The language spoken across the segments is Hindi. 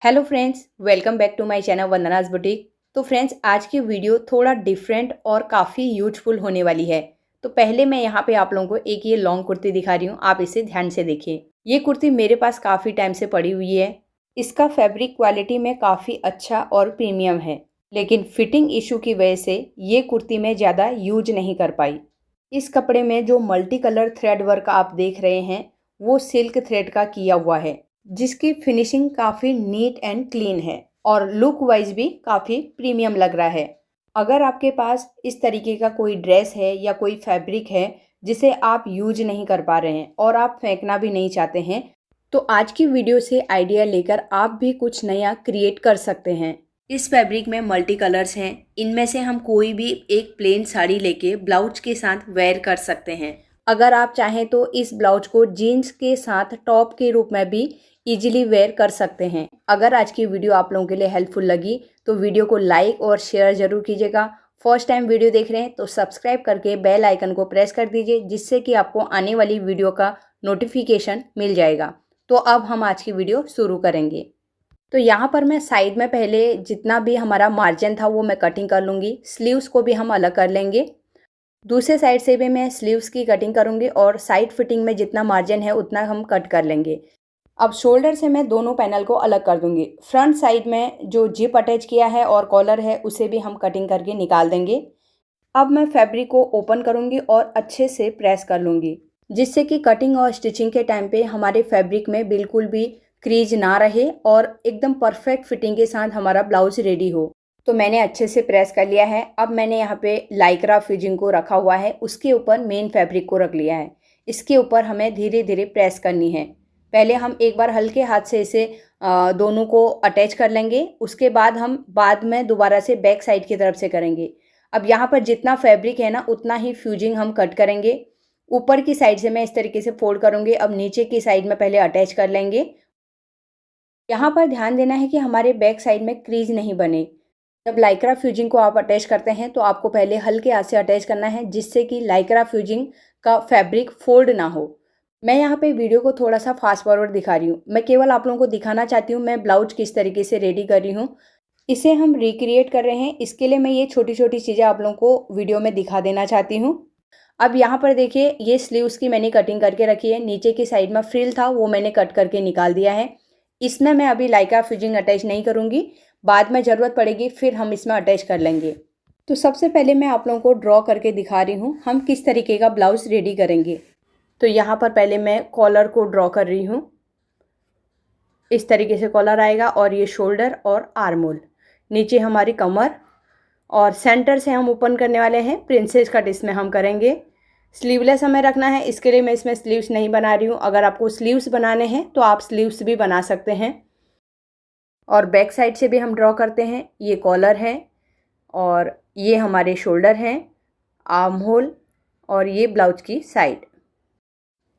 Hello friends, welcome back to my channel Vandana's boutique. तो फ्रेंड्स, आज की वीडियो थोड़ा डिफरेंट और काफ़ी यूजफुल होने वाली है। तो पहले मैं यहाँ पे आप लोगों को एक ये लॉन्ग कुर्ती दिखा रही हूँ, आप इसे ध्यान से देखिए। ये कुर्ती मेरे पास काफ़ी टाइम से पड़ी हुई है। इसका फैब्रिक क्वालिटी में काफ़ी अच्छा और प्रीमियम है, लेकिन फिटिंग इशू की वजह से ये कुर्ती मैं ज़्यादा यूज नहीं कर पाई। इस कपड़े में जो मल्टी कलर थ्रेड वर्क आप देख रहे हैं, वो सिल्क थ्रेड का किया हुआ है, जिसकी फिनिशिंग काफ़ी नीट एंड क्लीन है और लुक वाइज भी काफ़ी प्रीमियम लग रहा है। अगर आपके पास इस तरीके का कोई ड्रेस है या कोई फैब्रिक है जिसे आप यूज नहीं कर पा रहे हैं और आप फेंकना भी नहीं चाहते हैं, तो आज की वीडियो से आइडिया लेकर आप भी कुछ नया क्रिएट कर सकते हैं। इस फैब्रिक में मल्टी कलर्स हैं। इनमें से हम कोई भी एक प्लेन साड़ी लेके ब्लाउज के साथ वेयर कर सकते हैं। अगर आप चाहें तो इस ब्लाउज को जीन्स के साथ टॉप के रूप में भी इजीली वेयर कर सकते हैं। अगर आज की वीडियो आप लोगों के लिए हेल्पफुल लगी तो वीडियो को लाइक और शेयर ज़रूर कीजिएगा। फर्स्ट टाइम वीडियो देख रहे हैं तो सब्सक्राइब करके बेल आइकन को प्रेस कर दीजिए, जिससे कि आपको आने वाली वीडियो का नोटिफिकेशन मिल जाएगा। तो अब हम आज की वीडियो शुरू करेंगे। तो यहाँ पर मैं साइड में पहले जितना भी हमारा मार्जिन था वो मैं कटिंग कर लूँगी। स्लीव्स को भी हम अलग कर लेंगे। दूसरे साइड से भी मैं स्लीव्स की कटिंग करूँगी और साइड फिटिंग में जितना मार्जिन है उतना हम कट कर लेंगे। अब शोल्डर से मैं दोनों पैनल को अलग कर दूंगी। फ्रंट साइड में जो जिप अटैच किया है और कॉलर है उसे भी हम कटिंग करके निकाल देंगे। अब मैं फैब्रिक को ओपन करूंगी और अच्छे से प्रेस कर लूँगी, जिससे कि कटिंग और स्टिचिंग के टाइम पे हमारे फैब्रिक में बिल्कुल भी क्रीज ना रहे और एकदम परफेक्ट फिटिंग के साथ हमारा ब्लाउज रेडी हो। तो मैंने अच्छे से प्रेस कर लिया है। अब मैंने यहाँ पे लाइक्रा फ्यूजिंग को रखा हुआ है, उसके ऊपर मेन फैब्रिक को रख लिया है। इसके ऊपर हमें धीरे धीरे प्रेस करनी है। पहले हम एक बार हल्के हाथ से इसे दोनों को अटैच कर लेंगे। उसके बाद हम बाद में दोबारा से बैक साइड की तरफ से करेंगे। अब यहाँ पर जितना फैब्रिक है ना, उतना ही फ्यूजिंग हम कट करेंगे। ऊपर की साइड से मैं इस तरीके से फोल्ड करूँगी। अब नीचे की साइड में पहले अटैच कर लेंगे। यहाँ पर ध्यान देना है कि हमारे बैक साइड में क्रीज नहीं बने। जब लाइक्रा फ्यूजिंग को आप अटैच करते हैं तो आपको पहले हल्के हाथ से अटैच करना है, जिससे कि लाइक्रा फ्यूजिंग का फैब्रिक फोल्ड ना हो। मैं यहाँ पे वीडियो को थोड़ा सा फास्ट फॉरवर्ड दिखा रही हूँ। मैं केवल आप लोगों को दिखाना चाहती हूँ मैं ब्लाउज किस तरीके से रेडी कर रही हूँ। इसे हम रिक्रिएट कर रहे हैं, इसके लिए मैं ये छोटी छोटी चीज़ें आप लोगों को वीडियो में दिखा देना चाहती हूँ। अब यहाँ पर देखिए, ये स्लीव्स की मैंने कटिंग करके रखी है। नीचे की साइड में फ्रिल था वो मैंने कट करके निकाल दिया है। इसमें मैं अभी लाइक्रा फ्यूजिंग अटैच नहीं करूँगी, बाद में ज़रूरत पड़ेगी फिर हम इसमें अटैच कर लेंगे। तो सबसे पहले मैं आप लोगों को ड्रॉ करके दिखा रही हूँ हम किस तरीके का ब्लाउज रेडी करेंगे। तो यहाँ पर पहले मैं कॉलर को ड्रॉ कर रही हूँ। इस तरीके से कॉलर आएगा और ये शोल्डर और आर्म होल, नीचे हमारी कमर, और सेंटर से हम ओपन करने वाले हैं प्रिंसेस कट इसमें हम करेंगे। स्लीवलेस हमें रखना है, इसके लिए मैं इसमें स्लीव्स नहीं बना रही हूँ। अगर आपको स्लीव्स बनाने हैं तो आप स्लीव्स भी बना सकते हैं। और बैक साइड से भी हम ड्रॉ करते हैं। ये कॉलर है और ये हमारे शोल्डर हैं, आर्म होल और ये ब्लाउज की साइड।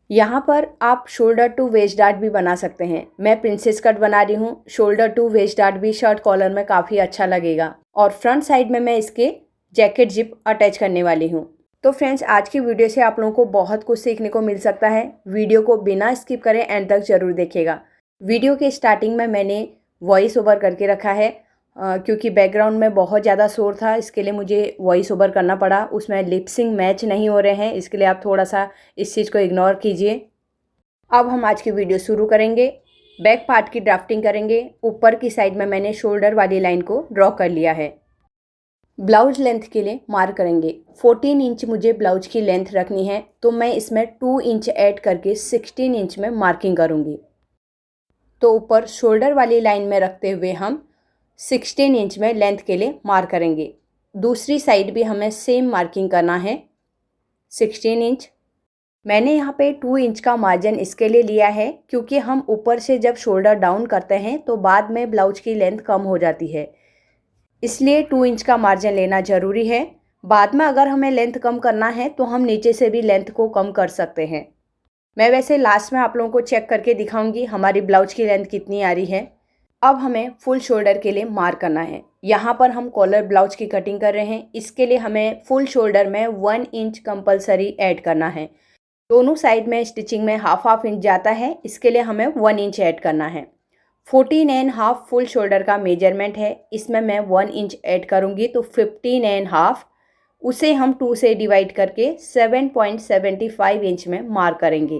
यहाँ पर आप शोल्डर टू वेस्ट डार्ट भी बना सकते हैं। मैं प्रिंसेस कट बना रही हूँ। शोल्डर टू वेस्ट डार्ट भी शर्ट कॉलर में काफ़ी अच्छा लगेगा। और फ्रंट साइड में मैं इसके जैकेट जिप अटैच करने वाली हूँ। तो फ्रेंड्स, आज की वीडियो से आप लोगों को बहुत कुछ सीखने को मिल सकता है। वीडियो को बिना स्किप करें एंड तक जरूर देखिएगा। वीडियो के स्टार्टिंग में मैंने वॉइस ओवर करके रखा है, क्योंकि बैकग्राउंड में बहुत ज़्यादा शोर था, इसके लिए मुझे वॉइस ओवर करना पड़ा। उसमें लिपसिंग मैच नहीं हो रहे हैं, इसके लिए आप थोड़ा सा इस चीज़ को इग्नोर कीजिए। अब हम आज की वीडियो शुरू करेंगे। बैक पार्ट की ड्राफ्टिंग करेंगे। ऊपर की साइड में मैंने शोल्डर वाली लाइन को ड्रॉ कर लिया है। ब्लाउज लेंथ के लिए मार्क करेंगे। 14 इंच मुझे ब्लाउज की लेंथ रखनी है, तो मैं इसमें 2 इंच ऐड करके 16 इंच में मार्किंग करूँगी। तो ऊपर शोल्डर वाली लाइन में रखते हुए हम 16 इंच में लेंथ के लिए मार्क करेंगे। दूसरी साइड भी हमें सेम मार्किंग करना है, 16 इंच। मैंने यहाँ पे 2 इंच का मार्जिन इसके लिए लिया है, क्योंकि हम ऊपर से जब शोल्डर डाउन करते हैं तो बाद में ब्लाउज की लेंथ कम हो जाती है, इसलिए 2 इंच का मार्जिन लेना ज़रूरी है। बाद में अगर हमें लेंथ कम करना है तो हम नीचे से भी लेंथ को कम कर सकते हैं। मैं वैसे लास्ट में आप लोगों को चेक करके दिखाऊंगी हमारी ब्लाउज की लेंथ कितनी आ रही है। अब हमें फुल शोल्डर के लिए मार्क करना है। यहाँ पर हम कॉलर ब्लाउज की कटिंग कर रहे हैं, इसके लिए हमें फुल शोल्डर में 1 इंच कंपलसरी ऐड करना है। दोनों साइड में स्टिचिंग में हाफ इंच जाता है, इसके लिए हमें 1 इंच ऐड करना है। 14.5 फुल शोल्डर का मेजरमेंट है, इसमें मैं 1 इंच ऐड करूँगी तो 15.5, उसे हम 2 से डिवाइड करके 7.75 इंच में मार्क करेंगे।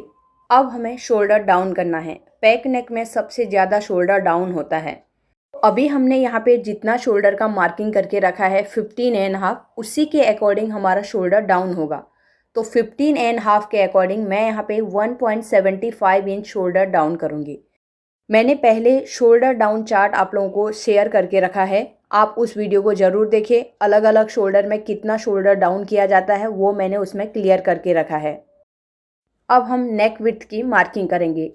अब हमें शोल्डर डाउन करना है। पैक नेक में सबसे ज़्यादा शोल्डर डाउन होता है। अभी हमने यहाँ पे जितना शोल्डर का मार्किंग करके रखा है 15.5, उसी के अकॉर्डिंग हमारा शोल्डर डाउन होगा। तो 15.5 के अकॉर्डिंग मैं यहाँ पे 1.75 इंच शोल्डर डाउन करूँगी। मैंने पहले शोल्डर डाउन चार्ट आप लोगों को शेयर करके रखा है, आप उस वीडियो को ज़रूर देखें। अलग अलग शोल्डर में कितना शोल्डर डाउन किया जाता है वो मैंने उसमें क्लियर करके रखा है। अब हम नेक विड्थ की मार्किंग करेंगे।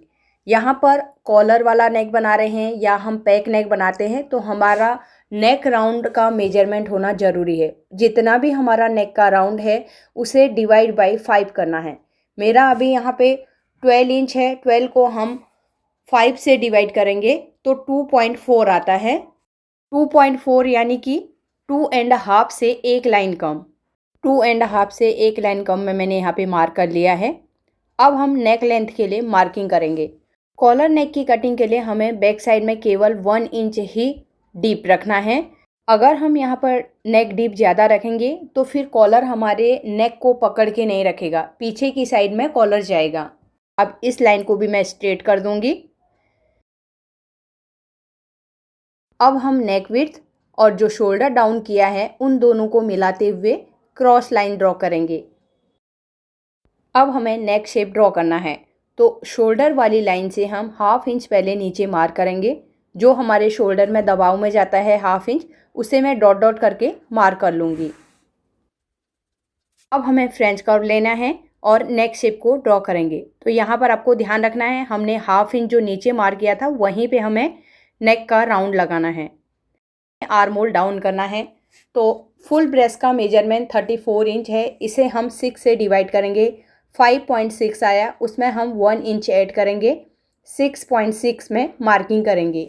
यहाँ पर कॉलर वाला नेक बना रहे हैं या हम पैक नेक बनाते हैं तो हमारा नेक राउंड का मेजरमेंट होना ज़रूरी है। जितना भी हमारा नेक का राउंड है उसे डिवाइड बाई 5 करना है। मेरा अभी यहाँ पे 12 इंच है, 12 को हम 5 से डिवाइड करेंगे तो 2.4 आता है। 2.4 यानी कि 2.5 से एक लाइन कम, 2.5 से एक लाइन कम में मैंने यहाँ पे मार्क कर लिया है। अब हम नेक लेंथ के लिए मार्किंग करेंगे। कॉलर नेक की कटिंग के लिए हमें बैक साइड में केवल 1 इंच ही डीप रखना है। अगर हम यहाँ पर नेक डीप ज़्यादा रखेंगे तो फिर कॉलर हमारे नेक को पकड़ के नहीं रखेगा, पीछे की साइड में कॉलर जाएगा। अब इस लाइन को भी मैं स्ट्रेट कर दूंगी। अब हम नेक विड्थ और जो शोल्डर डाउन किया है उन दोनों को मिलाते हुए क्रॉस लाइन ड्रॉ करेंगे। अब हमें नेक शेप ड्रॉ करना है तो शोल्डर वाली लाइन से हम 1/2 इंच पहले नीचे मार्क करेंगे। जो हमारे शोल्डर में दबाव में जाता है 1/2 इंच, उसे मैं डॉट डॉट करके मार्क कर लूँगी। अब हमें फ्रेंच कर्व लेना है और नेक शेप को ड्रॉ करेंगे। तो यहाँ पर आपको ध्यान रखना है, हमने 1/2 इंच जो नीचे मार्क किया था वहीं पे हमें नेक का राउंड लगाना है। आर्म होल डाउन करना है तो फुल ब्रेस्ट का मेजरमेंट 34 इंच है, इसे हम 6 से डिवाइड करेंगे। 5.6 आया, उसमें हम 1 इंच ऐड करेंगे, 6.6 में मार्किंग करेंगे।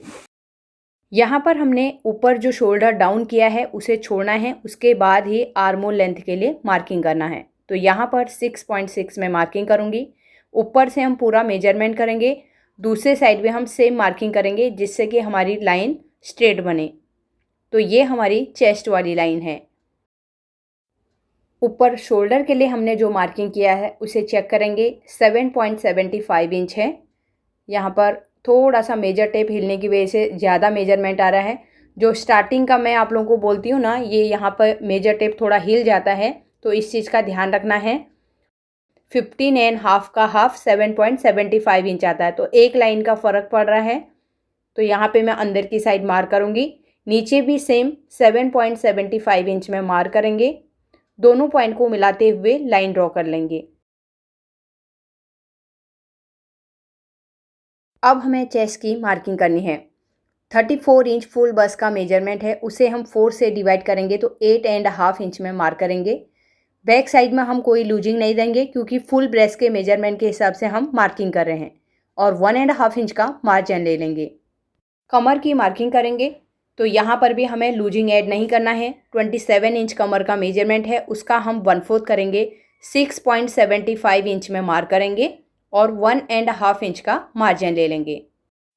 यहाँ पर हमने ऊपर जो शोल्डर डाउन किया है उसे छोड़ना है, उसके बाद ही आर्म होल लेंथ के लिए मार्किंग करना है। तो यहाँ पर 6.6 में मार्किंग करूँगी। ऊपर से हम पूरा मेजरमेंट करेंगे, दूसरे साइड भी हम सेम मार्किंग करेंगे जिससे कि हमारी लाइन स्ट्रेट बने। तो ये हमारी चेस्ट वाली लाइन है। ऊपर शोल्डर के लिए हमने जो मार्किंग किया है उसे चेक करेंगे, 7.75 इंच है। यहाँ पर थोड़ा सा मेजर टेप हिलने की वजह से ज़्यादा मेजरमेंट आ रहा है। जो स्टार्टिंग का मैं आप लोगों को बोलती हूँ ना, ये यहाँ पर मेजर टेप थोड़ा हिल जाता है, तो इस चीज़ का ध्यान रखना है। 15.5 का हाफ 7.75 इंच आता है, तो एक लाइन का फ़र्क पड़ रहा है। तो यहाँ पे मैं अंदर की साइड मार्क करूँगी, नीचे भी सेम 7.75 इंच में मार्क करेंगे। दोनों पॉइंट को मिलाते हुए लाइन ड्रॉ कर लेंगे। अब हमें चेस्ट की मार्किंग करनी है। 34 इंच फुल बस्ट का मेजरमेंट है, उसे हम 4 से डिवाइड करेंगे तो 8.5 इंच में मार्क करेंगे। बैक साइड में हम कोई लूजिंग नहीं देंगे क्योंकि फुल ब्रेस्ट के मेजरमेंट के हिसाब से हम मार्किंग कर रहे हैं, और 1.5 इंच का मार्जिन ले लेंगे। कमर की मार्किंग करेंगे तो यहाँ पर भी हमें लूजिंग ऐड नहीं करना है। 27 इंच कमर का मेजरमेंट है, उसका हम 1/4 करेंगे, 6.75 इंच में मार्क करेंगे और 1.5 इंच का मार्जिन ले लेंगे।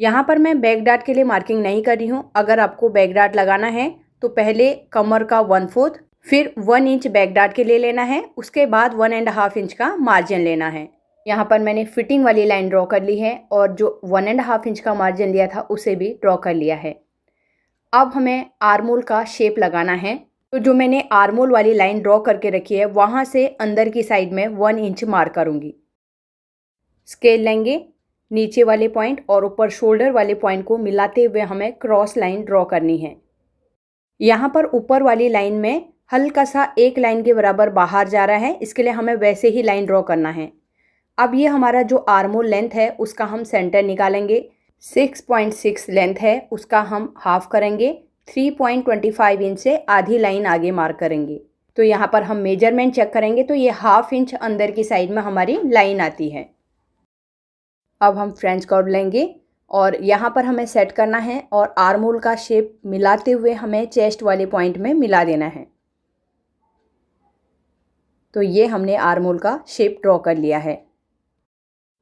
यहाँ पर मैं बैक डार्ट के लिए मार्किंग नहीं कर रही हूँ। अगर आपको बैक डार्ट लगाना है तो पहले कमर का 1/4, फिर 1 इंच बैक डार्ट के लिए लेना है, उसके बाद 1.5 इंच का मार्जिन लेना है। यहाँ पर मैंने फिटिंग वाली लाइन ड्रॉ कर ली है और जो 1.5 इंच का मार्जिन लिया था उसे भी ड्रॉ कर लिया है। अब हमें आर्मोल का शेप लगाना है, तो जो मैंने आर्मोल वाली लाइन ड्रॉ करके रखी है वहाँ से अंदर की साइड में 1 इंच मार्क करूँगी। स्केल लेंगे, नीचे वाले पॉइंट और ऊपर शोल्डर वाले पॉइंट को मिलाते हुए हमें क्रॉस लाइन ड्रॉ करनी है। यहाँ पर ऊपर वाली लाइन में हल्का सा एक लाइन के बराबर बाहर जा रहा है, इसके लिए हमें वैसे ही लाइन ड्रॉ करना है। अब ये हमारा जो आर्मोल लेंथ है उसका हम सेंटर निकालेंगे। 6.6 लेंथ है, उसका हम हाफ करेंगे, 3.25 इंच से आधी लाइन आगे मार्क करेंगे। तो यहाँ पर हम मेजरमेंट चेक करेंगे तो ये 1/2 इंच अंदर की साइड में हमारी लाइन आती है। अब हम फ्रेंच कर्व लेंगे और यहाँ पर हमें सेट करना है और आर्मोल का शेप मिलाते हुए हमें चेस्ट वाले पॉइंट में मिला देना है। तो ये हमने आर्मोल का शेप ड्रॉ कर लिया है।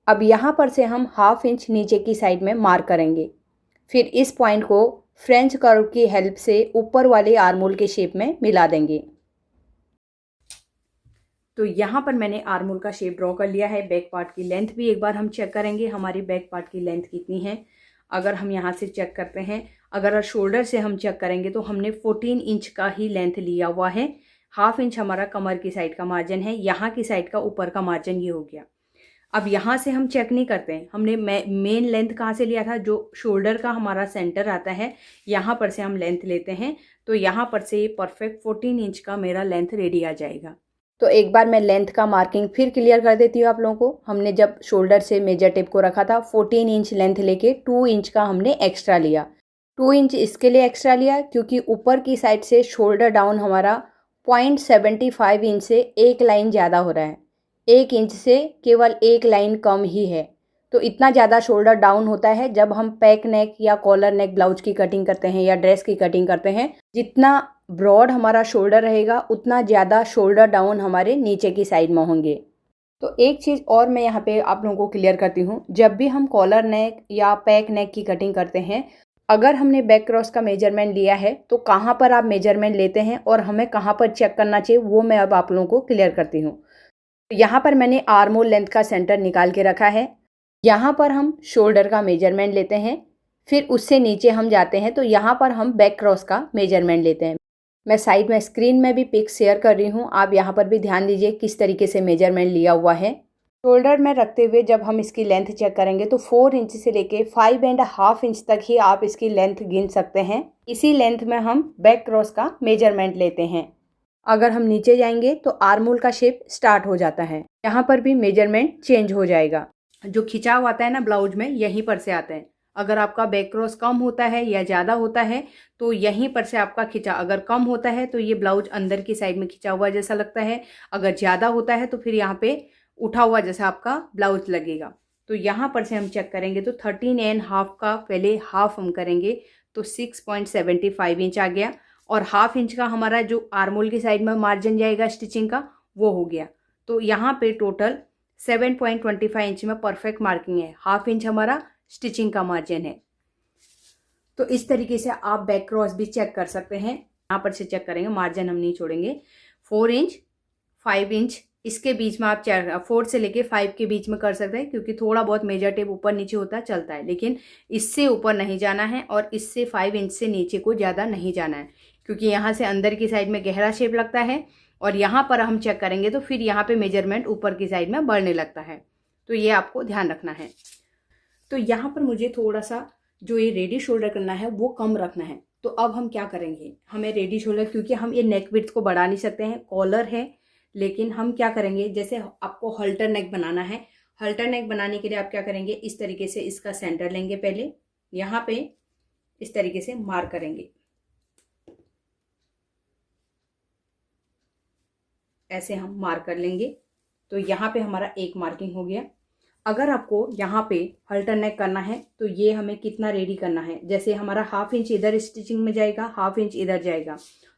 अब यहाँ पर से हम 1/2 इंच नीचे की साइड में मार्क करेंगे। फिर इस पॉइंट को फ्रेंच कर्व की हेल्प से ऊपर वाले आर्मोल के शेप में मिला देंगे। तो यहाँ पर मैंने आर्मोल का शेप ड्रॉ कर लिया है। बैक पार्ट की लेंथ भी एक बार हम चेक करेंगे, हमारी बैक पार्ट की लेंथ कितनी है। अगर हम यहाँ से चेक करते हैं, अगर शोल्डर से हम चेक करेंगे तो हमने 14 इंच का ही लेंथ लिया हुआ है। हाफ इंच हमारा कमर की साइड का मार्जिन है, यहाँ की साइड का ऊपर का मार्जिन ये हो गया। अब यहाँ से हम चेक नहीं करते हैं, हमने मेन लेंथ कहाँ से लिया था, जो शोल्डर का हमारा सेंटर आता है यहाँ पर से हम लेंथ लेते हैं। तो यहाँ पर से ये परफेक्ट 14 इंच का मेरा लेंथ रेडी आ जाएगा। तो एक बार मैं लेंथ का मार्किंग फिर क्लियर कर देती हूँ आप लोगों को। हमने जब शोल्डर से मेजर टेप को रखा था 14 इंच लेंथ लेके 2 इंच का हमने एक्स्ट्रा लिया। 2 इंच इसके लिए एक्स्ट्रा लिया क्योंकि ऊपर की साइड से शोल्डर डाउन हमारा 0.75 इंच से एक लाइन ज़्यादा हो रहा है। 1 इंच से केवल एक लाइन कम ही है। तो इतना ज़्यादा शोल्डर डाउन होता है जब हम पैक नेक या कॉलर नेक ब्लाउज की कटिंग करते हैं या ड्रेस की कटिंग करते हैं। जितना ब्रॉड हमारा शोल्डर रहेगा उतना ज़्यादा शोल्डर डाउन हमारे नीचे की साइड में होंगे। तो एक चीज़ और मैं यहाँ पे आप लोगों को क्लियर करती हूँ, जब भी हम कॉलर नेक या पैक नेक की कटिंग करते हैं, अगर हमने बैक क्रॉस का मेजरमेंट लिया है तो कहाँ पर आप मेजरमेंट लेते हैं और हमें कहाँ पर चेक करना चाहिए वो मैं अब आप लोगों को क्लियर करती हूँ। तो यहाँ पर मैंने आर्म होल लेंथ का सेंटर निकाल के रखा है। यहाँ पर हम शोल्डर का मेजरमेंट लेते हैं, फिर उससे नीचे हम जाते हैं तो यहाँ पर हम बैक क्रॉस का मेजरमेंट लेते हैं। मैं साइड में स्क्रीन में भी पिक शेयर कर रही हूँ, आप यहाँ पर भी ध्यान दीजिए किस तरीके से मेजरमेंट लिया हुआ है। शोल्डर में रखते हुए जब हम इसकी लेंथ चेक करेंगे तो 4 इंच से लेके 5.5 इंच तक ही आप इसकी लेंथ गिन सकते हैं। इसी लेंथ में हम बैक क्रॉस का मेजरमेंट लेते हैं। अगर हम नीचे जाएंगे तो आर्महोल का शेप स्टार्ट हो जाता है, यहाँ पर भी मेजरमेंट चेंज हो जाएगा। जो खिंचाव आता है ना ब्लाउज में, यहीं पर से आता है। अगर आपका बैक क्रॉस कम होता है या ज़्यादा होता है तो यहीं पर से आपका खिंचा, अगर कम होता है तो ये ब्लाउज अंदर की साइड में खिंचा हुआ जैसा लगता है, अगर ज़्यादा होता है तो फिर यहाँ पे उठा हुआ जैसा आपका ब्लाउज लगेगा। तो यहाँ पर से हम चेक करेंगे तो 13.5 का पहले हाफ हम करेंगे तो 6.75 इंच आ गया, और हाफ इंच का हमारा जो आर्महोल की साइड में मार्जिन जाएगा स्टिचिंग का वो हो गया। तो यहाँ पे टोटल 7.25 इंच में परफेक्ट मार्किंग है। हाफ इंच हमारा स्टिचिंग का मार्जिन है। तो इस तरीके से आप बैक क्रॉस भी चेक कर सकते हैं। यहाँ पर से चेक करेंगे, मार्जिन हम नहीं छोड़ेंगे। 4 इंच 5 इंच इसके बीच में आप 4 से लेके 5 के बीच में कर सकते हैं, क्योंकि थोड़ा बहुत मेजर टेप ऊपर नीचे होता है चलता है, लेकिन इससे ऊपर नहीं जाना है और इससे 5 इंच से नीचे को ज़्यादा नहीं जाना है, क्योंकि यहाँ से अंदर की साइड में गहरा शेप लगता है और यहाँ पर हम चेक करेंगे तो फिर यहाँ पे मेजरमेंट ऊपर की साइड में बढ़ने लगता है। तो ये आपको ध्यान रखना है। तो यहाँ पर मुझे थोड़ा सा जो ये रेडी शोल्डर करना है वो कम रखना है। तो अब हम क्या करेंगे, हमें रेडी शोल्डर, क्योंकि हम ये नेक विड्थ को बढ़ा नहीं सकते हैं, कॉलर है, लेकिन हम क्या करेंगे, जैसे आपको हल्टर नेक बनाना है, हल्टर नेक बनाने के लिए आप क्या करेंगे, इस तरीके से इसका सेंटर लेंगे, पहले यहाँ पे इस तरीके से मार्क करेंगे, ऐसे हम मार्क कर लेंगे। तो यहाँ पे हमारा एक मार्किंग हो गया। अगर आपको यहाँ पे हल्टर नेक करना है तो ये हमें कितना रेडी करना है, जैसे हमारा हाफ इंच इधर स्टिचिंग में जाएगा, हाफ इंच इधर जाएगा,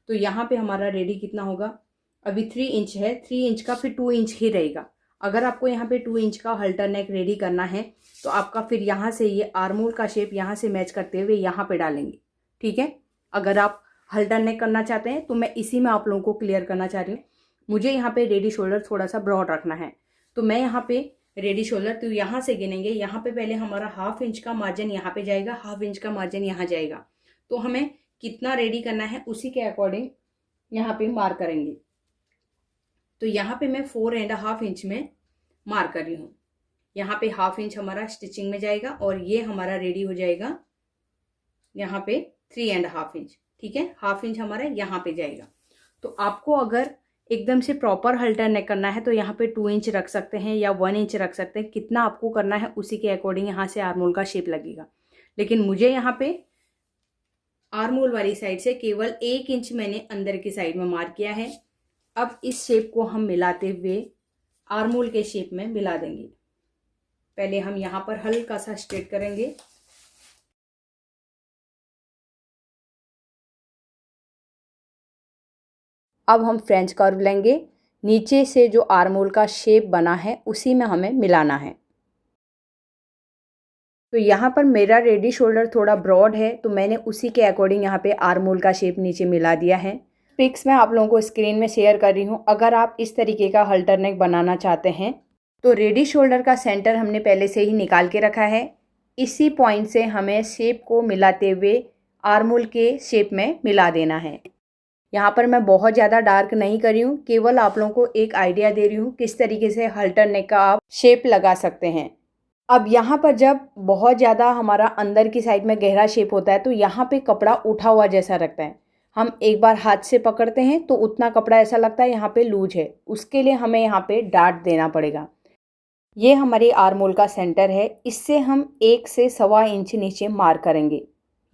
तो यहाँ पे हमारा रेडी कितना होगा, अभी 3 इंच है, 3 इंच का फिर 2 इंच ही रहेगा। अगर आपको यहाँ पे 2 इंच का हल्टर नेक रेडी करना है तो आपका फिर यहाँ से ये आर्महोल का शेप यहाँ से मैच करते हुए यहाँ पे डालेंगे, ठीक है। अगर आप हल्टर नेक करना चाहते हैं तो मैं इसी में आप लोगों को क्लियर करना चाह रही हूँ। मुझे यहाँ पे रेडी शोल्डर थोड़ा सा ब्रॉड रखना है, तो मैं यहाँ पे रेडी शोल्डर, तो यहाँ से गिनेंगे, यहाँ पे पहले हमारा हाफ इंच का मार्जिन यहाँ पे जाएगा, हाफ इंच का मार्जिन यहाँ जाएगा, तो हमें कितना रेडी करना है उसी के अकॉर्डिंग यहाँ पे मार्क करेंगे। तो यहाँ पे मैं 4.5 इंच में मार्क कर रही हूँ। यहाँ पे हाफ इंच हमारा स्टिचिंग में जाएगा और ये हमारा रेडी हो जाएगा यहाँ पे 3.5 इंच, ठीक है। हाफ इंच हमारा यहाँ पे जाएगा। तो आपको अगर एकदम से प्रॉपर हल्टर नेक करना है तो यहाँ पे 2 इंच रख सकते हैं या 1 इंच रख सकते हैं, कितना आपको करना है उसी के अकॉर्डिंग यहाँ से आर्महोल का शेप लगेगा। लेकिन मुझे यहाँ पे आर्महोल वाली साइड से केवल 1 इंच मैंने अंदर की साइड में मार्क किया है। अब इस शेप को हम मिलाते हुए आर्महोल के शेप में मिला देंगे। पहले हम यहाँ पर हल्का सा स्ट्रेट करेंगे, अब हम फ्रेंच कर्व लेंगे, नीचे से जो आर्महोल का शेप बना है उसी में हमें मिलाना है। तो यहाँ पर मेरा रेडी शोल्डर थोड़ा ब्रॉड है, तो मैंने उसी के अकॉर्डिंग यहाँ पे आर्म होल का शेप नीचे मिला दिया है। पिक्स मैं आप लोगों को स्क्रीन में शेयर कर रही हूँ। अगर आप इस तरीके का हल्टर नेक बनाना चाहते हैं तो रेडी शोल्डर का सेंटर हमने पहले से ही निकाल के रखा है। इसी पॉइंट से हमें शेप को मिलाते हुए आर्म होल के शेप में मिला देना है। यहाँ पर मैं बहुत ज़्यादा डार्क नहीं कर रही हूँ, केवल आप लोगों को एक आइडिया दे रही हूँ किस तरीके से हल्टर नेक का आप शेप लगा सकते हैं। अब यहाँ पर जब बहुत ज़्यादा हमारा अंदर की साइड में गहरा शेप होता है तो यहाँ पे कपड़ा उठा हुआ जैसा लगता है। हम एक बार हाथ से पकड़ते हैं तो उतना कपड़ा ऐसा लगता है यहाँ पे लूज है। उसके लिए हमें यहाँ पे डार्ट देना पड़ेगा। ये हमारी आर्म होल का सेंटर है, इससे हम 1 से 1.25 इंच नीचे मार्क करेंगे।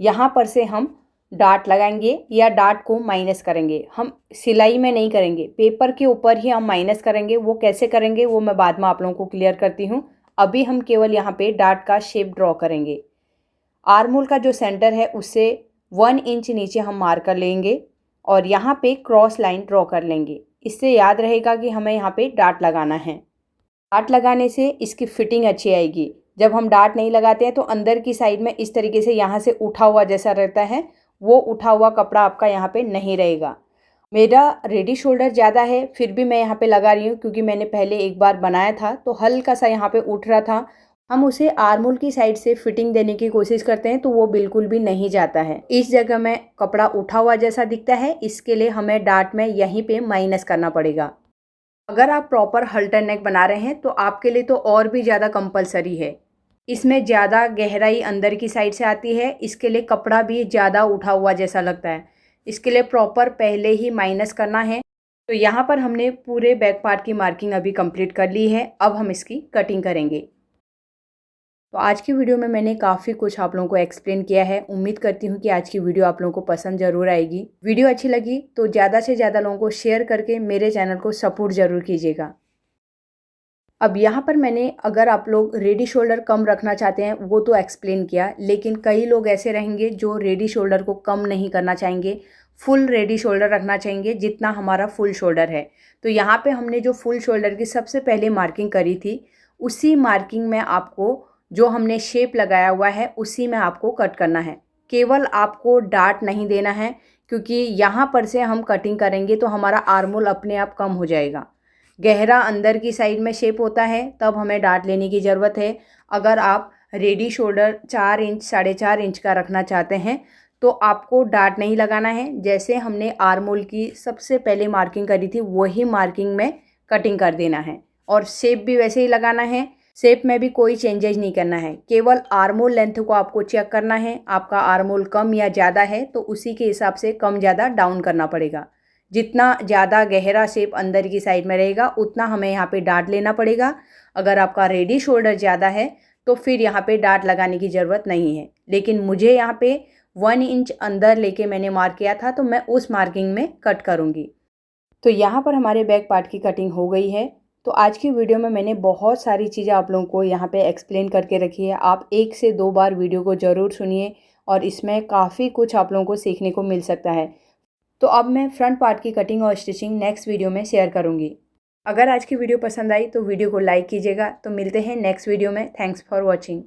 यहाँ पर से हम डार्ट लगाएंगे या डार्ट को माइनस करेंगे। हम सिलाई में नहीं करेंगे, पेपर के ऊपर ही हम माइनस करेंगे। वो कैसे करेंगे वो मैं बाद में आप लोगों को क्लियर करती हूँ। अभी हम केवल यहाँ पे डार्ट का शेप ड्रॉ करेंगे। आर्म होल का जो सेंटर है उससे 1 इंच नीचे हम मार्क कर लेंगे और यहाँ पे क्रॉस लाइन ड्रॉ कर लेंगे। इससे याद रहेगा कि हमें यहाँ पे डार्ट लगाना है। डार्ट लगाने से इसकी फिटिंग अच्छी आएगी। जब हम डार्ट नहीं लगाते हैं तो अंदर की साइड में इस तरीके से यहाँ से उठा हुआ जैसा रहता है, वो उठा हुआ कपड़ा आपका यहाँ पे नहीं रहेगा। मेरा रेडी शोल्डर ज़्यादा है, फिर भी मैं यहाँ पे लगा रही हूँ क्योंकि मैंने पहले एक बार बनाया था तो हल्का सा यहाँ पे उठ रहा था। हम उसे आर्म होल की साइड से फिटिंग देने की कोशिश करते हैं तो वो बिल्कुल भी नहीं जाता है। इस जगह में कपड़ा उठा हुआ जैसा दिखता है, इसके लिए हमें डार्ट में यहीं पे माइनस करना पड़ेगा। अगर आप प्रॉपर हल्टर नेक बना रहे हैं तो आपके लिए तो और भी ज़्यादा कंपलसरी है। इसमें ज़्यादा गहराई अंदर की साइड से आती है, इसके लिए कपड़ा भी ज़्यादा उठा हुआ जैसा लगता है। इसके लिए प्रॉपर पहले ही माइनस करना है। तो यहाँ पर हमने पूरे बैक पार्ट की मार्किंग अभी कंप्लीट कर ली है। अब हम इसकी कटिंग करेंगे। तो आज की वीडियो में मैंने काफ़ी कुछ आप लोगों को एक्सप्लेन किया है। उम्मीद करती हूँ कि आज की वीडियो आप लोगों को पसंद ज़रूर आएगी। वीडियो अच्छी लगी तो ज़्यादा से ज़्यादा लोगों को शेयर करके मेरे चैनल को सपोर्ट ज़रूर कीजिएगा। अब यहाँ पर मैंने, अगर आप लोग रेडी शोल्डर कम रखना चाहते हैं वो तो एक्सप्लेन किया, लेकिन कई लोग ऐसे रहेंगे जो रेडी शोल्डर को कम नहीं करना चाहेंगे, फुल रेडी शोल्डर रखना चाहेंगे जितना हमारा फुल शोल्डर है। तो यहाँ पे हमने जो फुल शोल्डर की सबसे पहले मार्किंग करी थी, उसी मार्किंग में आपको जो हमने शेप लगाया हुआ है उसी में आपको कट करना है। केवल आपको डार्ट नहीं देना है, क्योंकि यहाँ पर से हम कटिंग करेंगे तो हमारा आर्म होल अपने आप कम हो जाएगा। गहरा अंदर की साइड में शेप होता है तब हमें डार्ट लेने की ज़रूरत है। अगर आप रेडी शोल्डर 4 इंच 4.5 इंच का रखना चाहते हैं तो आपको डार्ट नहीं लगाना है। जैसे हमने आर्म होल की सबसे पहले मार्किंग करी थी वही मार्किंग में कटिंग कर देना है और शेप भी वैसे ही लगाना है। शेप में भी कोई चेंजेज नहीं करना है, केवल आर्म होल लेंथ को आपको चेक करना है। आपका आर्म होल कम या ज़्यादा है तो उसी के हिसाब से कम ज़्यादा डाउन करना पड़ेगा। जितना ज़्यादा गहरा शेप अंदर की साइड में रहेगा उतना हमें यहाँ पे डार्ट लेना पड़ेगा। अगर आपका रेडी शोल्डर ज़्यादा है तो फिर यहाँ पे डार्ट लगाने की ज़रूरत नहीं है। लेकिन मुझे यहाँ पे 1 इंच अंदर लेके मैंने मार्क किया था तो मैं उस मार्किंग में कट करूँगी। तो यहाँ पर हमारे बैक पार्ट की कटिंग हो गई है। तो आज की वीडियो में मैंने बहुत सारी चीज़ें आप लोगों को यहाँ पे एक्सप्लेन करके रखी है। आप 1 से 2 बार वीडियो को ज़रूर सुनिए और इसमें काफ़ी कुछ आप लोगों को सीखने को मिल सकता है। तो अब मैं फ्रंट पार्ट की कटिंग और स्टिचिंग नेक्स्ट वीडियो में शेयर करूँगी। अगर आज की वीडियो पसंद आई तो वीडियो को लाइक कीजिएगा। तो मिलते हैं नेक्स्ट वीडियो में। Thanks for watching.